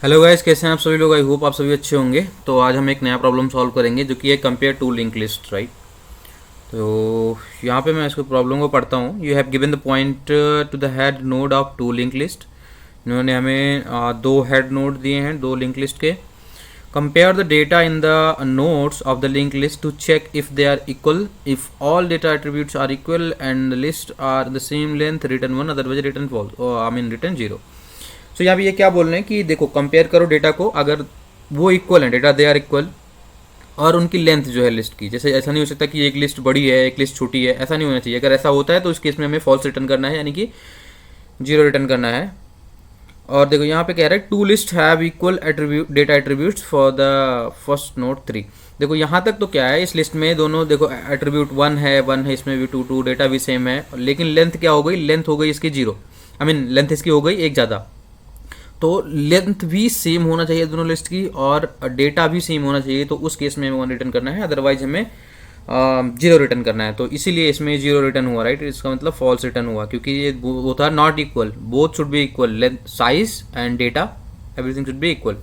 Hello guys, कैसे हैं आप सभी लोग। आई होप आप सभी अच्छे होंगे। तो आज हम एक नया प्रॉब्लम सॉल्व करेंगे जो कि है compare to link list, right. तो यहाँ पे मैं इसको प्रॉब्लम को पढ़ता हूँ। You have given the point to the head node of two link list. इन्होंने हमें दो हेड नोड दिए हैं दो लिंक लिस्ट के। Compare the data in the nodes of the link list to check if they are equal, if all data attributes are equal and the list are the same length, return one, otherwise return false, I mean return zero. So यहाँ पे ये क्या बोल रहे हैं कि देखो compare करो डेटा को, अगर वो इक्वल है, डेटा दे आर इक्वल, और उनकी लेंथ जो है लिस्ट की, जैसे ऐसा नहीं हो सकता कि एक लिस्ट बड़ी है एक लिस्ट छोटी है, ऐसा नहीं होना चाहिए। अगर ऐसा होता है तो इस केस में हमें फॉल्स रिटर्न करना है, यानी कि जीरो रिटर्न करना है। और देखो यहाँ पे कह रहा है two list have equal attribute data attributes for the first node three. देखो यहाँ तक तो क्या है, इस लिस्ट में दोनों देखो एट्रीब्यूट वन है, इसमें भी टू डेटा भी सेम है, लेकिन लेंथ क्या हो गई, लेंथ हो गई इसकी जीरो, आई मीन लेंथ इसकी हो गई एक ज़्यादा। तो लेंथ भी सेम होना चाहिए दोनों लिस्ट की और डेटा भी सेम होना चाहिए, तो उस केस में हमें वन रिटर्न करना है, अदरवाइज हमें जीरो रिटर्न करना है। तो इसीलिए इसमें जीरो रिटर्न हुआ, राइट। इसका मतलब फॉल्स रिटर्न हुआ क्योंकि ये वो था not equal, both should B equal, length size and data everything should be equal.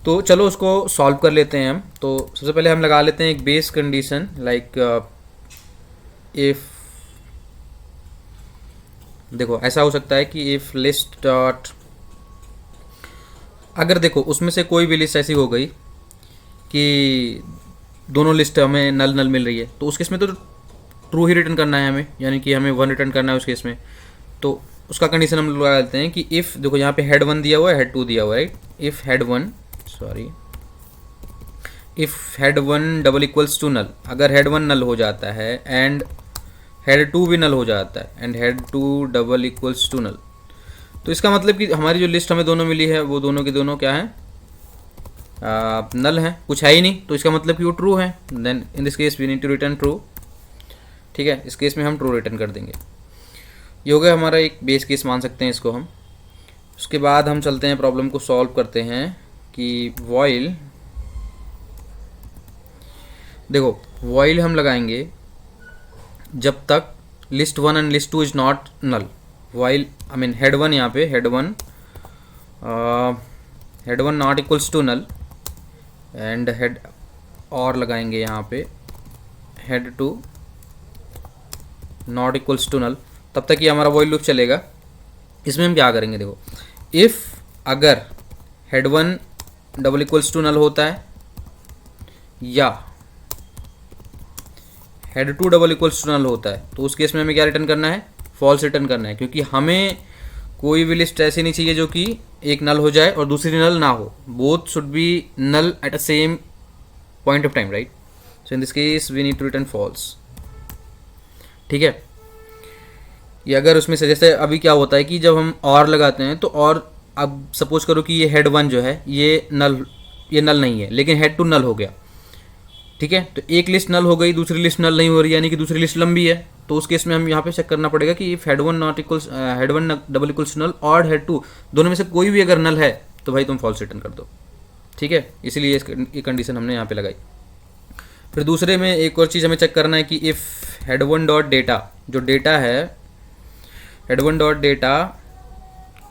तो चलो उसको सॉल्व कर लेते हैं हम। तो सबसे पहले हम लगा लेते हैं एक बेस कंडीशन, लाइक इफ, देखो ऐसा हो सकता है कि इफ लिस्ट डॉट, अगर देखो उसमें से कोई भी लिस्ट ऐसी हो गई कि दोनों लिस्ट हमें नल नल मिल रही है, तो उस केस में तो ट्रू ही रिटर्न करना है हमें, यानी कि हमें वन रिटर्न करना है उस केस में। तो उसका कंडीशन हम लगा लेते हैं कि इफ़, देखो यहाँ पे हेड वन दिया हुआ है, हेड टू दिया हुआ है, right. If head one, sorry, if head one double equals to null, अगर हेड वन नल हो जाता है एंड हेड टू भी नल हो जाता है and head two double equals to null, तो इसका मतलब कि हमारी जो लिस्ट हमें दोनों मिली है वो दोनों के दोनों क्या है, नल है, कुछ है ही नहीं, तो इसका मतलब कि वो ट्रू है। Then in this case we need to return true. ठीक है, इस केस में हम ट्रू रिटर्न कर देंगे। ये हो गया हमारा एक बेस केस, मान सकते हैं इसको हम। उसके बाद हम चलते हैं प्रॉब्लम को सॉल्व करते हैं कि वॉइल, देखो वॉइल हम लगाएंगे जब तक list one and list two is not null. While, I mean head one, यहाँ पे head one not equals to null and head, और लगाएंगे यहाँ पे head two not equals to null, तब तक ये हमारा वॉइल लूप चलेगा। इसमें हम क्या करेंगे, देखो इफ़ अगर head one double equals to null होता है या head two double equals to null होता है, तो उस केस में हमें क्या रिटर्न करना है, फॉल्स रिटर्न करना है, क्योंकि हमें कोई भी लिस्ट ऐसी नहीं चाहिए जो कि एक नल हो जाए और दूसरी नल ना हो, both should be null at a same point of time, right. So in this case we need to return false. ठीक है, ये अगर उसमें से, जैसे अभी क्या होता है कि जब हम और लगाते हैं तो, और अब सपोज करो कि ये हेड वन जो है ये नल नहीं है, लेकिन हेड टू नल हो गया। ठीक है, तो एक लिस्ट नल हो गई, दूसरी लिस्ट नल नहीं हो रही, यानी कि दूसरी लिस्ट लंबी है, तो उस केस में हम यहाँ पे चेक करना पड़ेगा कि if head one not equals, head one double equals null और हेड टू दोनों में से कोई भी अगर नल है तो भाई तुम फॉल्स रिटर्न कर दो। ठीक है, इसीलिए ये कंडीशन हमने यहाँ पे लगाई। फिर दूसरे में एक और चीज़ हमें चेक करना है कि if head one dot data, जो डेटा है हेड वन डॉट डेटा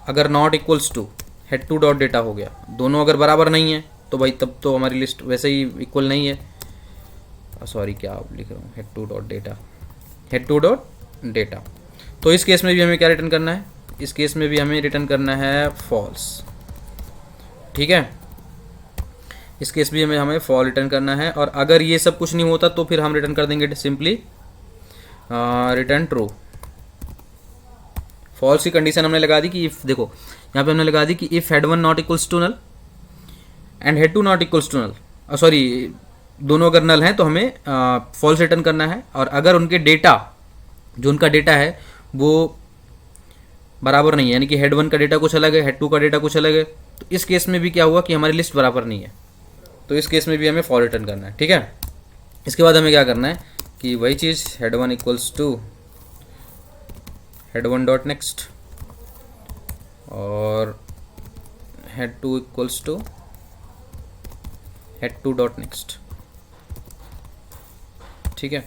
अगर not equals to head two dot data हो गया, दोनों अगर बराबर नहीं है तो भाई तब तो हमारी लिस्ट वैसे ही इक्वल नहीं है। सॉरी, क्या लिख रहा हूँ, हेड टू डॉट डेटा। तो इस केस में भी हमें क्या रिटर्न करना है, इस केस में भी हमें रिटर्न करना है फॉल्स। ठीक है, इस केस भी हमें फॉल रिटर्न करना है, और अगर ये सब कुछ नहीं होता तो फिर हम रिटर्न कर देंगे सिंपली रिटर्न ट्रू। फॉल्स की कंडीशन हमने लगा दी कि इफ, देखो यहाँ पे हमने लगा दी कि if head one not equals to null and head two not equals to null, sorry दोनों अगर नल हैं तो हमें फॉल्स रिटर्न करना है, और अगर उनके डेटा, जो उनका डेटा है वो बराबर नहीं है, यानी कि हेड वन का डेटा कुछ अलग है, हेड टू का डेटा कुछ अलग है, तो इस केस में भी क्या हुआ कि हमारी लिस्ट बराबर नहीं है, तो इस केस में भी हमें फॉल रिटर्न करना है। ठीक है, इसके बाद हमें क्या करना है कि वही चीज़ head one equals to head one dot next और head two equals to head two dot next. ठीक है,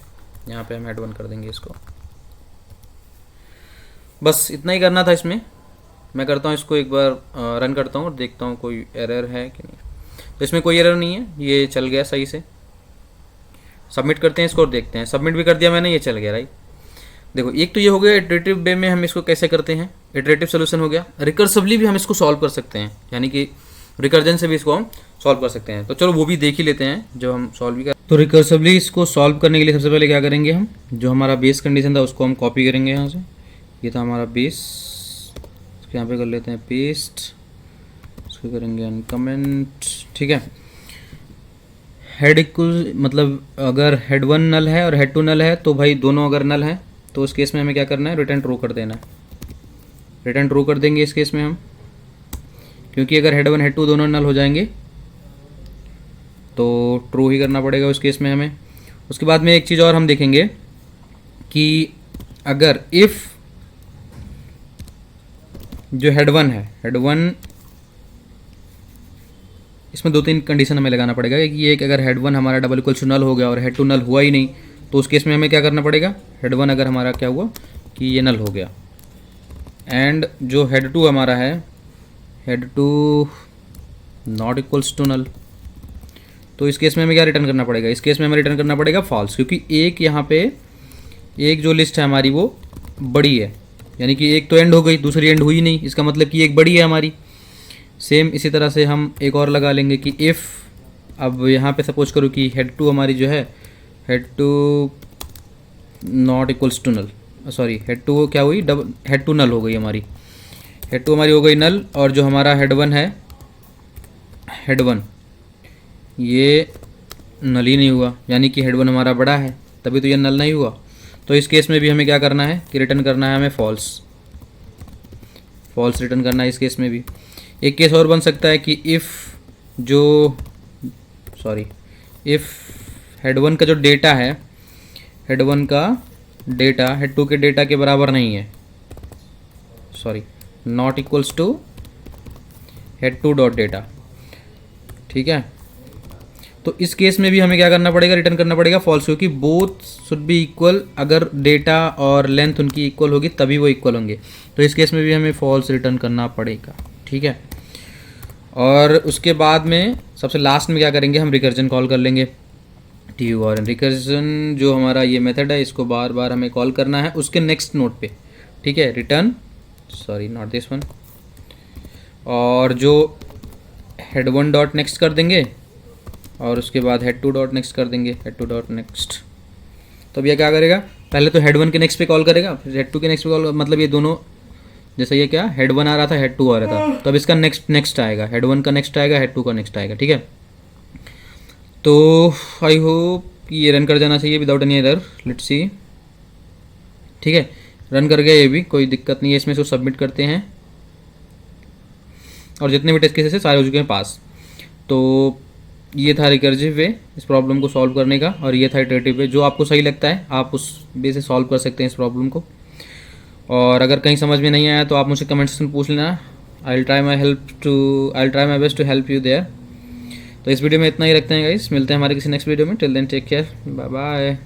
यहाँ पे हम हेड वन कर देंगे इसको। बस इतना ही करना था इसमें। मैं करता हूँ इसको एक बार रन करता हूँ और देखता हूँ कोई एरर है कि नहीं। तो इसमें कोई एरर नहीं है, ये चल गया सही से। सबमिट करते हैं इसको और देखते हैं। सबमिट भी कर दिया मैंने, ये चल गया राइट। देखो एक तो ये हो गया इटरेटिव वे में हम इसको कैसे करते हैं, इटरेटिव सोल्यूशन हो गया। रिकर्सिवली भी हम इसको सॉल्व कर सकते हैं, यानी कि रिकर्जन से भी इसको हम सॉल्व कर सकते हैं। तो चलो वो भी देख ही लेते हैं जो हम सॉल्व भी कर। तो रिकर्सिवली इसको सॉल्व करने के लिए सबसे पहले क्या करेंगे, हम जो हमारा बेस कंडीशन था उसको हम कॉपी करेंगे यहाँ से। ये था हमारा बेस, इसको यहाँ पे कर लेते हैं पेस्ट, इसको करेंगे अनकमेंट, ठीक है। हेड इक्वल मतलब अगर हेड 1 नल है और हेड 2 नल है तो भाई दोनों अगर नल हैं तो उस केस में हमें क्या करना है, रिटर्न ट्रू कर देना है। रिटर्न ट्रू कर देंगे इस केस में हम, क्योंकि अगर हेड 1 हेड 2 दोनों नल हो जाएंगे तो ट्रू ही करना पड़ेगा उस केस में हमें। उसके बाद में एक चीज़ और हम देखेंगे कि अगर इफ़ जो हेड 1 है, हेड 1 इसमें 2-3 कंडीशन हमें लगाना पड़ेगा कि एक अगर हेड 1 हमारा डबल इक्वल टू नल हो गया और हेड 2 नल हुआ ही नहीं तो उस केस में हमें क्या करना पड़ेगा, हेड 1 अगर हमारा क्या हुआ कि ये नल हो गया एंड जो हेड 2 हमारा है, head 2 not equals to null, तो इस केस में हमें क्या रिटर्न करना पड़ेगा, इस केस में हमें रिटर्न करना पड़ेगा फॉल्स, क्योंकि एक यहाँ पे एक जो लिस्ट है हमारी वो बड़ी है, यानी कि एक तो एंड हो गई दूसरी एंड हुई नहीं, इसका मतलब कि एक बड़ी है हमारी। सेम इसी तरह से हम एक और लगा लेंगे कि इफ़, अब यहाँ पे सपोज करो कि हेड 2 हमारी जो है head 2 not equals to null, sorry head 2 क्या हुई, हेड 2 नल हो गई हमारी, हेड 2 हमारी हो गई नल, और जो हमारा हेड 1 है, हेड 1 ये नल ही नहीं हुआ, यानी कि हेड 1 हमारा बड़ा है तभी तो ये नल नहीं हुआ। तो इस केस में भी हमें क्या करना है कि रिटर्न करना है हमें फॉल्स, फॉल्स रिटर्न करना है इस केस में भी। एक केस और बन सकता है कि इफ़ जो इफ़ हेड 1 का जो डेटा है, हेड 1 का डेटा हेड 2 के डेटा के बराबर नहीं है, not equals to head 2 dot data, ठीक है। तो इस केस में भी हमें क्या करना पड़ेगा, रिटर्न करना पड़ेगा फॉल्स, क्योंकि बोथ शुड बी इक्वल, अगर डेटा और लेंथ उनकी इक्वल होगी तभी वो इक्वल होंगे। तो इस केस में भी हमें फॉल्स रिटर्न करना पड़ेगा, ठीक है। और उसके बाद में सबसे लास्ट में क्या करेंगे, हम रिकर्जन कॉल कर लेंगे, TURN रिकर्जन जो हमारा ये मेथड है इसको बार बार हमें कॉल करना है उसके नेक्स्ट नोड पे, ठीक है। रिटर्न नॉट दिस वन, और जो हेड 1 डॉट नेक्स्ट कर देंगे और उसके बाद हेड 2 डॉट नेक्स्ट कर देंगे, हेड 2 डॉट नेक्स्ट। तो अब यह क्या करेगा, पहले तो हेड 1 के नेक्स्ट पे कॉल करेगा, फिर हेड 2 के नेक्स्ट पे कॉल, मतलब ये दोनों जैसे ये क्या हेड 1 आ रहा था हेड 2 आ रहा था, तो अब इसका नेक्स्ट आएगा, हेड 1 का नेक्स्ट आएगा, हेड 2 का नेक्स्ट आएगा, ठीक है। तो आई होप ये रन कर जाना चाहिए without any error, let's see, ठीक है। रन कर गया, ये भी कोई दिक्कत नहीं है इसमें। इसको सबमिट करते हैं और जितने भी टेस्ट केसेस है सारे हो चुके हैं पास। तो ये था रिकर्सिव वे इस प्रॉब्लम को सॉल्व करने का, और ये था इटरेटिव वे। जो आपको सही लगता है आप उस वे से सॉल्व कर सकते हैं इस प्रॉब्लम को। और अगर कहीं समझ में नहीं आया तो आप मुझसे कमेंट सेक्शन में पूछ लेना, I will try my best to help you there. तो इस वीडियो में इतना ही रखते हैं गाइस, मिलते हैं हमारे किसी नेक्स्ट वीडियो में। Till then take care, bye bye.